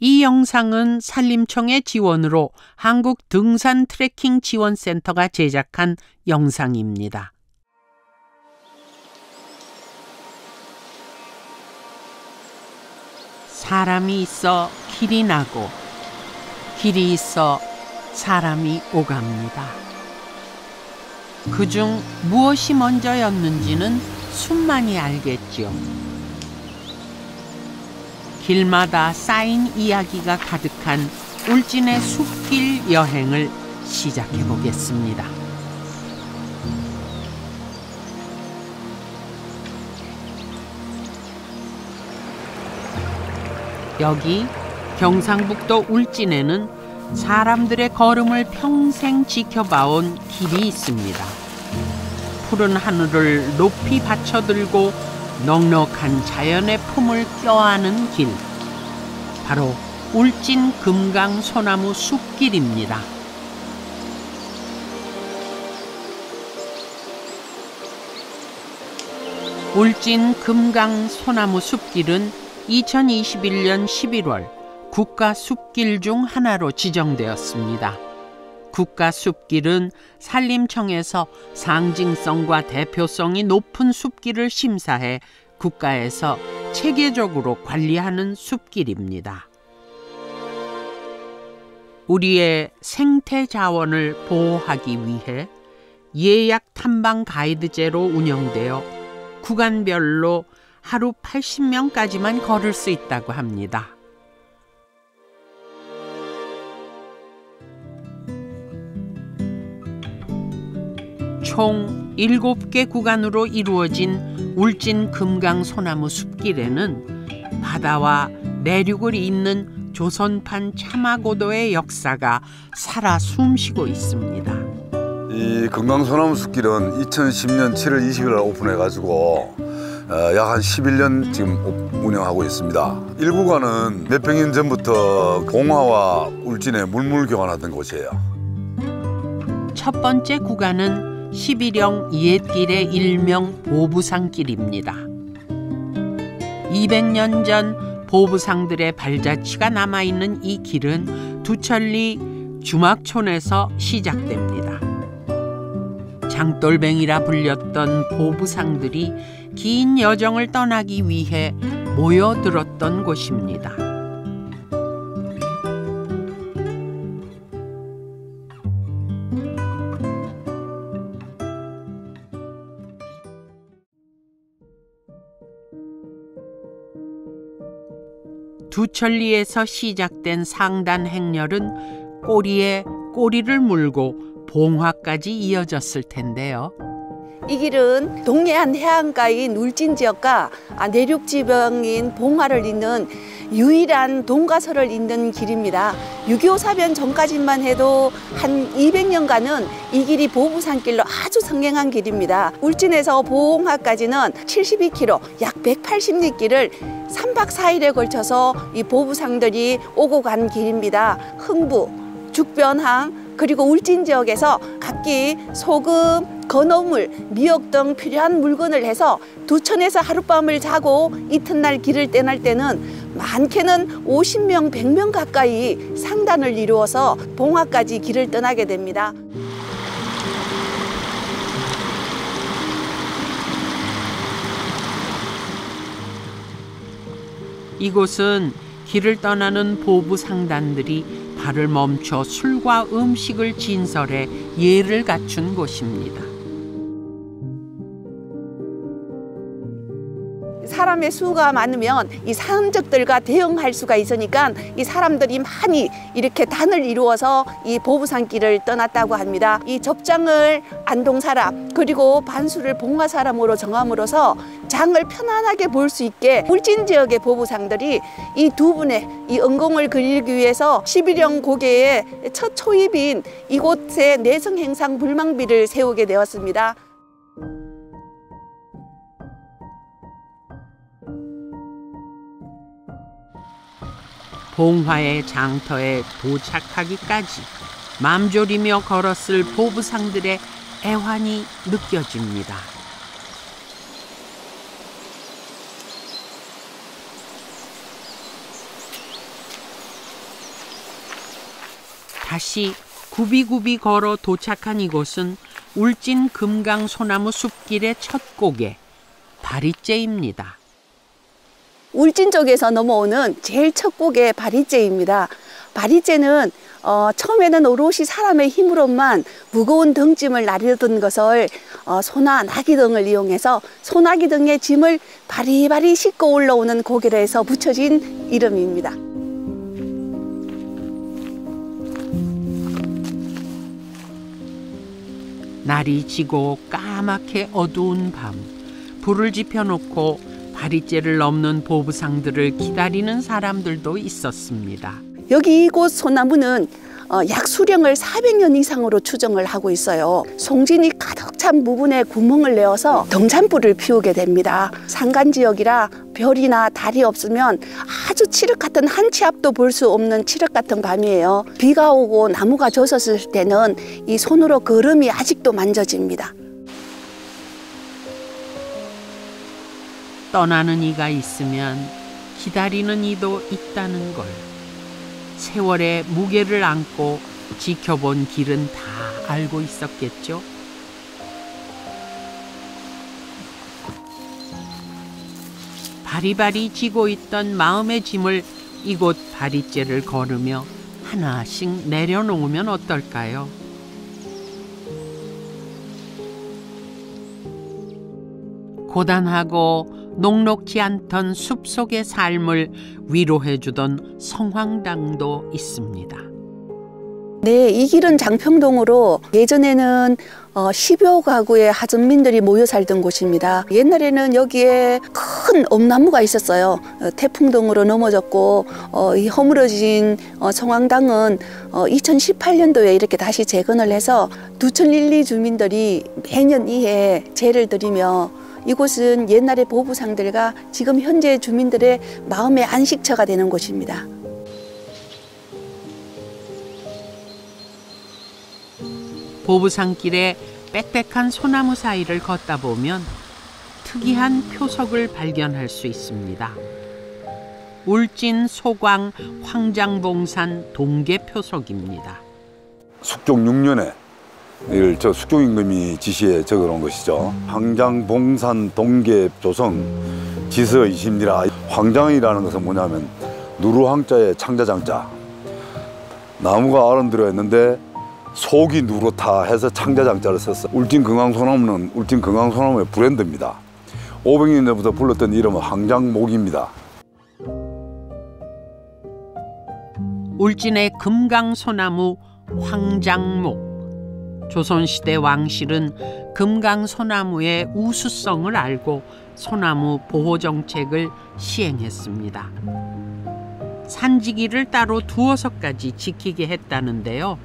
이 영상은 산림청의 지원으로 한국등산트레킹지원센터가 제작한 영상입니다. 사람이 있어 길이 나고 길이 있어 사람이 오갑니다. 그중 무엇이 먼저였는지는 숨만이 알겠죠. 길마다 쌓인 이야기가 가득한 울진의 숲길 여행을 시작해 보겠습니다. 여기 경상북도 울진에는 사람들의 걸음을 평생 지켜봐온 길이 있습니다. 푸른 하늘을 높이 받쳐들고 넉넉한 자연의 품을 껴안은 길, 바로 울진 금강 소나무 숲길입니다. 울진 금강 소나무 숲길은 2021년 11월 국가숲길 중 하나로 지정되었습니다. 국가숲길은 산림청에서 상징성과 대표성이 높은 숲길을 심사해 국가에서 체계적으로 관리하는 숲길입니다. 우리의 생태 자원을 보호하기 위해 예약 탐방 가이드제로 운영되어 구간별로 하루 80명까지만 걸을 수 있다고 합니다. 총 7개 구간으로 이루어진 울진 금강 소나무 숲길에는 바다와 내륙을 잇는 조선판 차마고도의 역사가 살아 숨쉬고 있습니다. 이 금강 소나무 숲길은 2010년 7월 20일 오픈해가지고 약 한 11년 지금 운영하고 있습니다. 1구간은 몇백 년 전부터 봉화와 울진에 물물 교환하던 곳이에요. 첫 번째 구간은 11형 옛길의 일명 보부상길입니다. 200년 전 보부상들의 발자취가 남아있는 이 길은 두천리 주막촌에서 시작됩니다. 장돌뱅이라 불렸던 보부상들이 긴 여정을 떠나기 위해 모여들었던 곳입니다. 두천리에서 시작된 상단 행렬은 꼬리에 꼬리를 물고 봉화까지 이어졌을 텐데요. 이 길은 동해안 해안가인 울진 지역과 내륙 지방인 봉화를 잇는 유일한 동가서를 잇는 길입니다. 6.25 사변 전까지만 해도 한 200년간은 이 길이 보부산길로 아주 성행한 길입니다. 울진에서 봉화까지는 72km, 약 180리길을 3박 4일에 걸쳐서 이 보부상들이 오고 간 길입니다. 흥부, 죽변항, 그리고 울진 지역에서 각기 소금, 건어물, 미역 등 필요한 물건을 해서 두천에서 하룻밤을 자고 이튿날 길을 떠날 때는 많게는 50명, 100명 가까이 상단을 이루어서 봉화까지 길을 떠나게 됩니다. 이곳은 길을 떠나는 보부 상단들이 발을 멈춰 술과 음식을 진설해 예를 갖춘 곳입니다. 사람의 수가 많으면 이 산적들과 대응할 수가 있으니까 이 사람들이 많이 이렇게 단을 이루어서 이 보부산길을 떠났다고 합니다. 이 접장을 안동 사람 그리고 반수를 봉화 사람으로 정함으로써 장을 편안하게 볼 수 있게 울진 지역의 보부상들이 이 두 분의 이 은공을 그리기 위해서 11형 고개의 첫 초입인 이곳에 내성행상 불망비를 세우게 되었습니다. 봉화의 장터에 도착하기까지 맘졸이며 걸었을 보부상들의 애환이 느껴집니다. 다시 굽이굽이 걸어 도착한 이곳은 울진 금강 소나무 숲길의 첫 고개 바리째입니다. 울진 쪽에서 넘어오는 제일 첫 곡의 바리째입니다. 바리째는 처음에는 오롯이 사람의 힘으로만 무거운 등짐을 나르던 것을 소나 나귀 등을 이용해서 소나귀 등의 짐을 바리바리 싣고 올라오는 고개로 해서 붙여진 이름입니다. 날이 지고 까맣게 어두운 밤, 불을 지펴놓고 바리째를 넘는 보부상들을 기다리는 사람들도 있었습니다. 여기 이곳 소나무는 약 수령을 400년 이상으로 추정을 하고 있어요. 송진이 가득 찬 부분에 구멍을 내어서 등잔불을 피우게 됩니다. 산간지역이라 별이나 달이 없으면 아주 칠흑 같은 한 치 앞도 볼 수 없는 칠흑 같은 밤이에요. 비가 오고 나무가 젖었을 때는 이 손으로 걸음이 아직도 만져집니다. 떠나는 이가 있으면 기다리는 이도 있다는 걸. 세월의 무게를 안고 지켜본 길은 다 알고 있었겠죠. 바리바리 지고 있던 마음의 짐을 이곳 바리째를 걸으며 하나씩 내려놓으면 어떨까요? 고단하고 녹록지 않던 숲속의 삶을 위로해주던 성황당도 있습니다. 네, 이 길은 장평동으로 예전에는 10여 가구의 하전민들이 모여 살던 곳입니다. 옛날에는 여기에 큰 엄나무가 있었어요. 태풍 등으로 넘어졌고 이 허물어진 성황당은 2018년도에 이렇게 다시 재건을 해서 두천릴리 주민들이 매년 이해 제를 드리며 이곳은 옛날의 보부상들과 지금 현재 주민들의 마음의 안식처가 되는 곳입니다. 보부산길에 빽빽한 소나무 사이를 걷다 보면 특이한 표석을 발견할 수 있습니다. 울진 소광 황장봉산 동계 표석입니다. 숙종 6년에 저 숙종 임금이 지시에 적어놓은 것이죠. 황장봉산 동계 조성 지서 20리라. 황장이라는 것은 뭐냐면 누루황자에 창자장자. 나무가 아름 들어있는데 속이 누렇다 해서 창자장자를 썼어. 울진 금강소나무는 울진 금강소나무의 브랜드입니다. 500년 전부터 불렀던 이름은 황장목입니다. 울진의 금강소나무 황장목. 조선시대 왕실은 금강소나무의 우수성을 알고 소나무 보호정책을 시행했습니다. 산지기를 따로 두어서까지 지키게 했다는데요.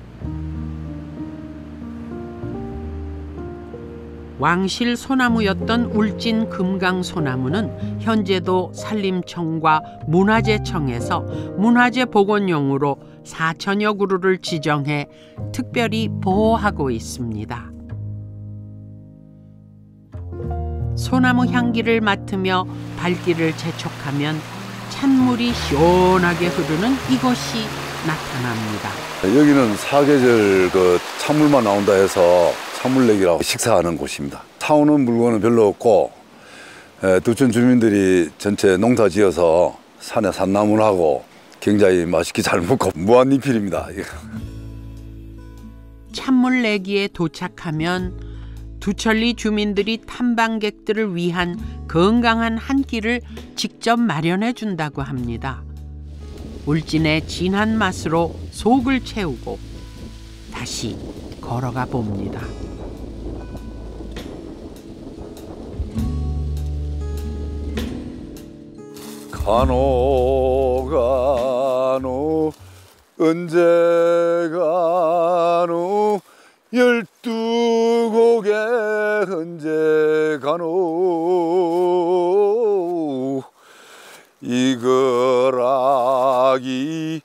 왕실 소나무였던 울진 금강소나무는 현재도 산림청과 문화재청에서 문화재 복원용으로 4천여 그루를 지정해 특별히 보호하고 있습니다. 소나무 향기를 맡으며 발길을 재촉하면 찬물이 시원하게 흐르는 이곳이 나타납니다. 여기는 사계절 찬물만 나온다 해서 찬물내기라고 식사하는 곳입니다. 사오는 물건은 별로 없고 두촌 주민들이 전체 농사 지어서 산에 산나물 하고 굉장히 맛있게 잘 먹고 무한리필입니다. 찬물내기에 도착하면 두천리 주민들이 탐방객들을 위한 건강한 한 끼를 직접 마련해 준다고 합니다. 울진의 진한 맛으로 속을 채우고 다시 걸어가 봅니다. 간호 언제 간호 12곡에 언제 간호 이거라기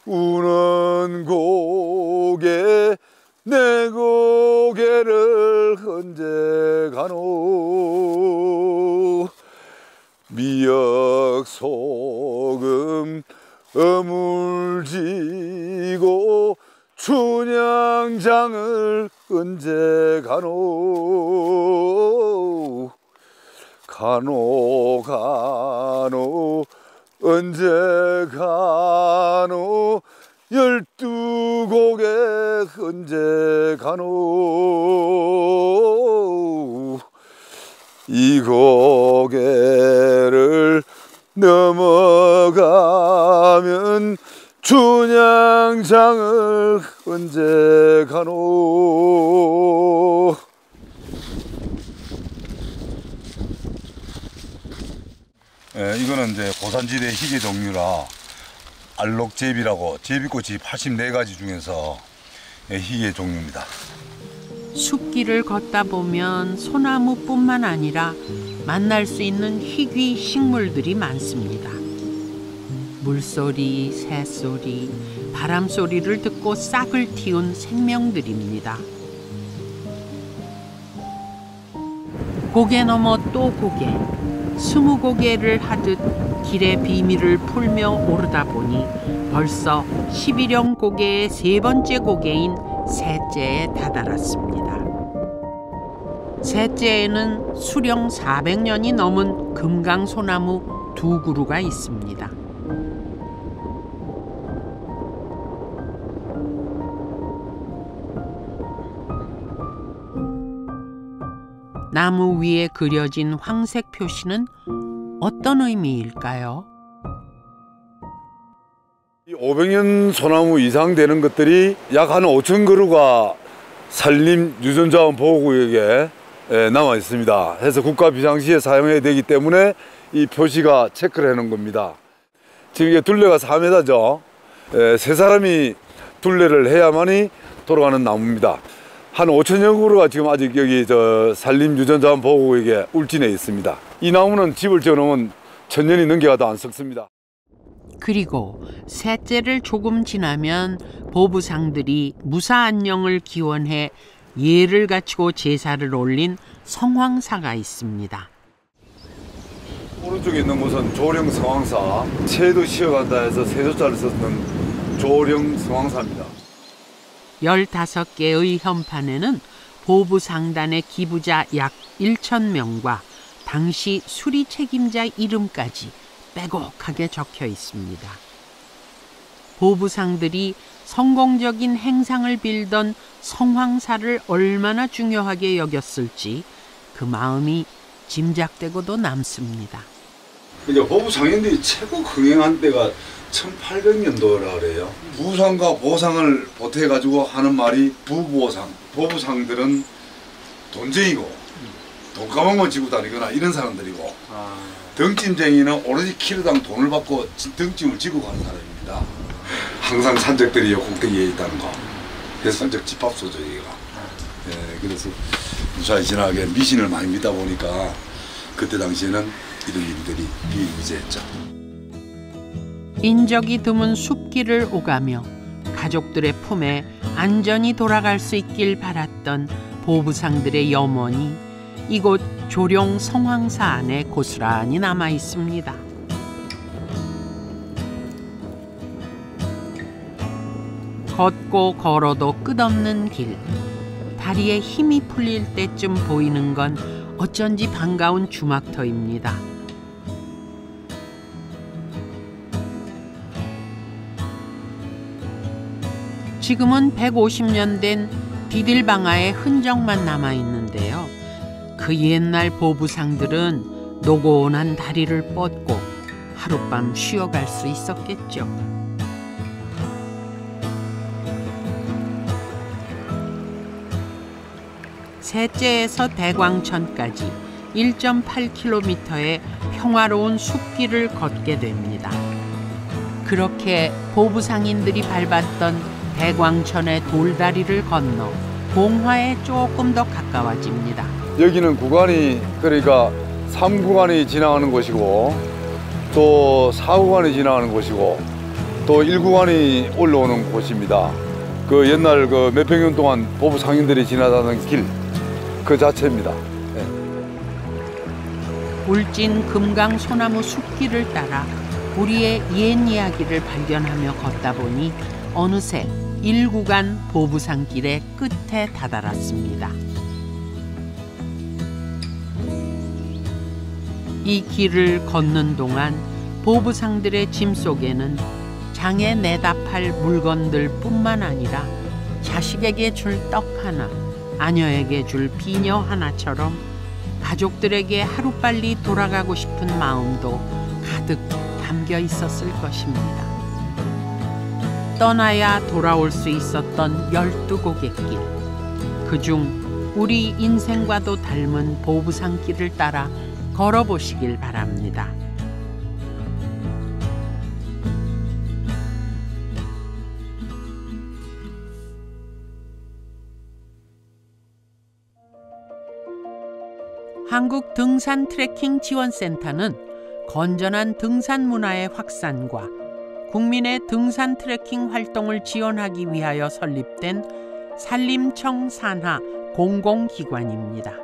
우는 고개 내 고개를 언제 가노 미역 소금 어물지고 춘향장을 언제 가노 가노 언제 가노 12곡에 언제 가노 이 고개를 넘어가면 춘향장을 언제 가노. 이거는 이제 고산지대 희귀 종류라 알록제비라고 제비꽃이 84가지 중에서 희귀 종류입니다. 숲길을 걷다 보면 소나무뿐만 아니라 만날 수 있는 희귀 식물들이 많습니다. 물소리, 새소리, 바람소리를 듣고 싹을 틔운 생명들입니다. 고개 넘어 또 고개, 20고개를 하듯 길의 비밀을 풀며 오르다 보니 벌써 11형 고개의 3번째 고개인 셋째에 다다랐습니다. 셋째에는 수령 400년이 넘은 금강소나무 2그루가 있습니다. 나무 위에 그려진 황색 표시는 어떤 의미일까요? 500년 소나무 이상 되는 것들이 약 한 5,000그루가 산림 유전자원 보호구역에 남아 있습니다. 해서 국가 비상시에 사용해야 되기 때문에 이 표시가 체크를 해놓은 겁니다. 지금 이게 둘레가 4m죠. 세 사람이 둘레를 해야만이 돌아가는 나무입니다. 한 5,000여 그루가 지금 아직 여기 산림 유전자원 보호구역에 울진해 있습니다. 이 나무는 집을 지어놓으면 1000년이 넘게가도 안 썩습니다. 그리고 셋째를 조금 지나면 보부상들이 무사안녕을 기원해 예를 갖추고 제사를 올린 성황사가 있습니다. 오른쪽에 있는 곳은 조령 성황사, 새도 쉬어간다 해서 세조자를 썼던 조령 성황사입니다. 15개의 현판에는 보부상단의 기부자 약 1,000명과 당시 수리 책임자 이름까지 빼곡하게 적혀 있습니다. 보부상들이 성공적인 행상을 빌던 성황사를 얼마나 중요하게 여겼을지 그 마음이 짐작되고도 남습니다. 이제 보부상인들이 최고 흥행한 때가 1800년도라 그래요. 부상과 보상을 보태가지고 하는 말이 부보상. 보부상들은 돈쟁이고 돈가방만 지고 다니거나 이런 사람들이고 덩찜쟁이는 오로지 키로당 돈을 받고 덩찜을 지고 가는 사람입니다. 항상 산적들이 꼭대기에 있다는 거. 그래서 산적 집합소죠 여기가. 그래서 무사히 지나게 미신을 많이 믿다 보니까 그때 당시에는 이런 일들이 비일비재했죠. 인적이 드문 숲길을 오가며 가족들의 품에 안전히 돌아갈 수 있길 바랐던 보부상들의 염원이 이곳 조령 성황사 안에 고스란히 남아 있습니다. 걷고 걸어도 끝없는 길. 다리에 힘이 풀릴 때쯤 보이는 건 어쩐지 반가운 주막터입니다. 지금은 150년 된 디딜방아의 흔적만 남아있는데요. 그 옛날 보부상들은 노곤한 다리를 뻗고 하룻밤 쉬어갈 수 있었겠죠. 셋째에서 대광천까지 1.8km의 평화로운 숲길을 걷게 됩니다. 그렇게 보부상인들이 밟았던 대광천의 돌다리를 건너 봉화에 조금 더 가까워집니다. 여기는 구간이 그러니까 3구간이 지나가는 곳이고 또 4구간이 지나가는 곳이고 또 1구간이 올라오는 곳입니다. 그 옛날 그 몇백 년 동안 보부 상인들이 지나다는 길 그 자체입니다. 네. 울진 금강 소나무 숲길을 따라 우리의 옛 이야기를 발견하며 걷다 보니 어느새 1구간 보부산길의 끝에 다다랐습니다. 이 길을 걷는 동안 보부상들의 짐 속에는 장에 내다 팔 물건들 뿐만 아니라 자식에게 줄 떡 하나, 아녀에게 줄 비녀 하나처럼 가족들에게 하루빨리 돌아가고 싶은 마음도 가득 담겨 있었을 것입니다. 떠나야 돌아올 수 있었던 12곡의 길, 그중 우리 인생과도 닮은 보부상길을 따라 걸어보시길 바랍니다. 한국 등산 트레킹 지원센터는 건전한 등산 문화의 확산과 국민의 등산 트레킹 활동을 지원하기 위하여 설립된 산림청 산하 공공기관입니다.